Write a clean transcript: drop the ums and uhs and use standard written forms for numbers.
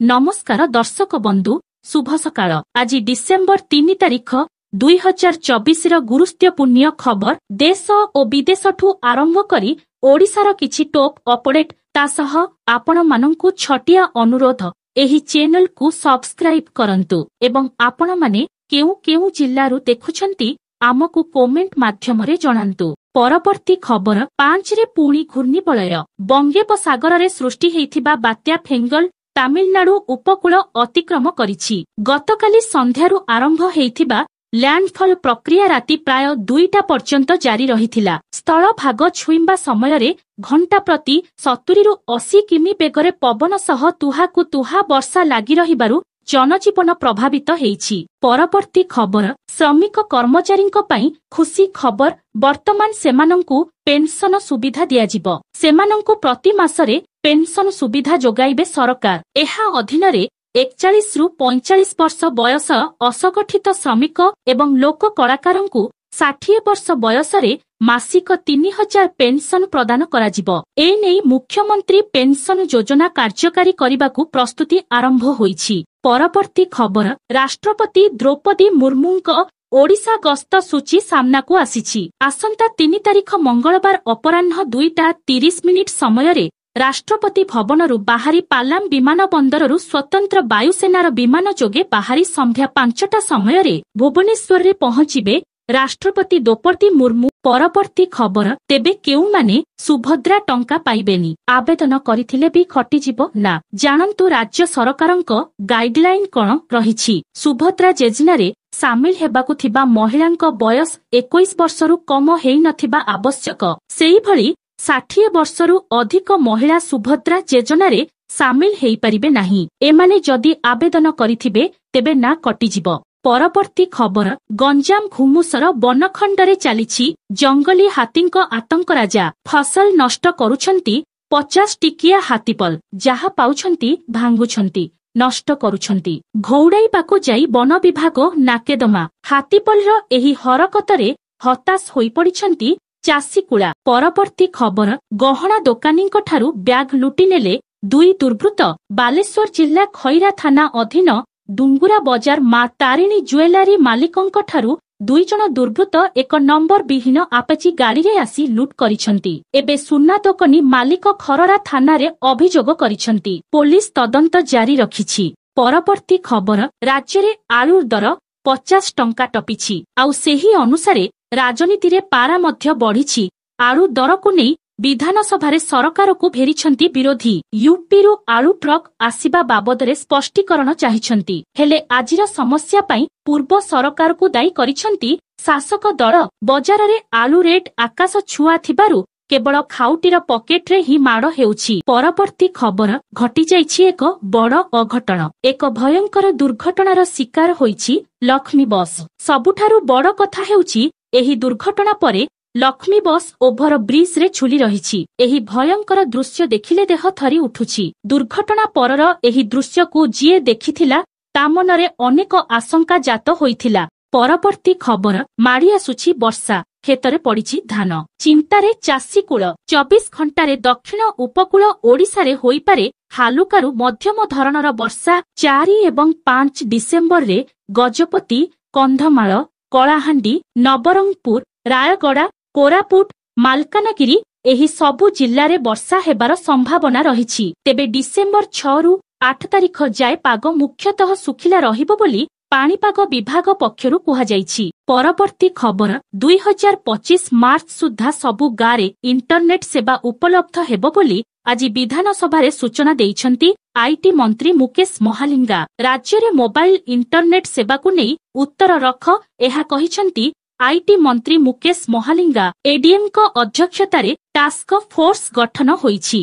नमस्कार दर्शक बंधु शुभ सकाळ। आज डिसेम्बर 3 तारिख 2024 गुरुत्वपूर्ण खबर देश और विदेशठू आरंभ करी ओडिशार किछि टॉप अपडेट तासह आपण माननकु छटिया अनुरोध एही चैनल को सब्सक्राइब करंतु एवं आपण माने केउ केउ जिल्लारु देखुछंती आमकु कमेंट माध्यम रे जणांतु। परवर्ती खबर 5 रे पुणी घूर्णिबलय बंगोपसागर रे सृष्टि हेइथिबा बात्या फेंगल तामिलनाडु उपकूल अतिक्रम करिछि। गतकाली संध्यारु आरंभ हेइथिबा लैंडफॉल प्रक्रिया राति प्राय 2टा पर्यंत जारी रहिथिला। स्थल भाग छुइंबा समय रे घंटा प्रति 70 रु 80 किमी बेगरे पवन सह तुहाकु तुहा वर्षा लागि रहिबारु जनजीवन प्रभावित हेइछि। परवर्ती खबर श्रमिक कर्मचारीଙ୍କ ପାଇଁ खुशी खबर वर्तमान सेमानंकु पेंशन सुविधा दियाजिबो। सेमानंकु प्रति मासरे पेंशन सुविधा जोगाइबे सरकार। एहा अधीनरे 41 रु 45 वर्ष बयस असंगठित श्रमिक एवं लोक कलाकारंकु 60 वर्ष बयसरे मासिक 3000 पेंशन प्रदान कराजिबो। एनै मुख्यमंत्री पेंशन योजना कार्यकारी करिबाकु प्रस्तुति आरंभ होईछि। परवर्ती खबर राष्ट्रपति द्रौपदी मुर्मुंक ओडिशा गस्त सूची सामनाकु आसीछि। आसंता 3 तारिख मंगलवार अपराह्न 2:30 समय रे राष्ट्रपति भवनरु बाहरी पालाम विमान बंदररु स्वतंत्र वायुसेनार विमान जोगे बाहरी संध्या 5टा समय रे भुवनेश्वर रे पहुंचिबे राष्ट्रपति द्रौपदी मुर्मू। परवर्ती खबर तेबे केउ माने सुभद्रा टंका पाइबेनी आवेदन करिथिले भी खटिजिबो ना जानंतु राज्य सरकारंक गाइडलाइन कोन रहिछि। सुभद्रा योजनारे सामिल हेबाकु थिबा महिलांक बयस 21 वर्षरु कम हेइ नथिबा आवश्यक। सेही भली 60 वर्षरु अधिक महिला सुभद्रा योजनारे सामिल हेइ परिबे नाही। एमाने जदि आवेदन करिथिबे तेबे ना कटिजिबो। परवर्ती खबर गंजाम घुमुसर बनखंडरे चालिछि जंगली हातींक आतंक राजा। फसल नष्ट करुछंती 50 टिकिया हातीपल जहा पाउछंती भांगुछंती नष्ट करुछंती। घौड़ाइबाकु जाई वन विभाग नाकेदमा। हातीपलर एही हरकतरे हताश होई पड़िछंती चासी कुला। परवर्ती खबर गहना दोकानींक ठारू ब्याग लुटी नेले 2 दुर्बृत्त। बालेश्वर जिल्ला खैरा थाना अधीन डुंगुरा बजार मा तारिणी ज्वेलरी मालिकंक ठारू 2 जण दुर्बृत्त 1 नंबर विहीन आपेची गाड़ी रे आसी लुट करिसंती। एबे सुन्ना दोकनी मालिक खररा थाना रे अभियोग करिसंती। पुलिस तदंत जारी रखिछि। परवर्ती खबर राज्य रे आलू दर 50 टंका टपिछि। आउ सेही अनुसारे राजनीति रे पारा मध्य बढ़िछि। आलू दर को नै विधानसभा सरकार को भेरिछंती विरोधी। यूपी रु आलू ट्रक आसिबा बाबदरे स्पष्टीकरण चाहिछंती। हेले आजिर समस्या पई पूर्व सरकार को दायी करिछंती शासक दल। बजार रे आलू रेट आकाश छुआ थिबारु केवल खाउटीर पकेट रे ही माड़ हेउछि। परवर्ती खबर घटी जाइछि एक बड़ अघटन। एक भयंकर दुर्घटनार शिकार होइछि लक्ष्मी बस। सबुठारु बड़ कथा हेउछि एही दुर्घटना परे लक्ष्मी बस ओभर ब्रिज रे झुली रहिछि। एही भयंकर दृश्य देखिले देह थरी उठुछि। दुर्घटना परर एही दृश्य को जिए देखिथिला ता मनरे अनेक आशंका जात होइथिला। परवर्ती खबर माड़ी आसुछि वर्षा खेतरे पड़िछि धान। चिंतारे चासी कुल। 24 घंटारे दक्षिण उपकूल ओडिशा रे होइपारे हालुकारू मध्यम धरणर वर्षा। 4 एवं 5 डिसेम्बर रे गजपति कंधमाल कलाहांडी नवरंगपुर रायगड़ा कोरापुट मालकानगिरी एही सबु जिल्लारे वर्षा हेबार संभावना रहिछि। तेबे डिसेम्बर 6 रु 8 तारिख जाय पाग मुख्यतः सुखिला रहिबो बोली पाणीपाग विभाग पक्षरु कुहा जाइछि। परवर्ती खबर 2025 मार्च सुद्धा सबु गारे इंटरनेट सेवा उपलब्ध हेबो बोली आज विधानसभा रे सूचना देइछंती आईटी मंत्री मुकेश महालिंगा। राज्य रे मोबाइल इंटरनेट सेवा को नै उत्तर रख एहा कहिछंती आईटी मंत्री मुकेश महालिंगा। एडीएम को अध्यक्षतारे टास्क फोर्स गठन होईछि।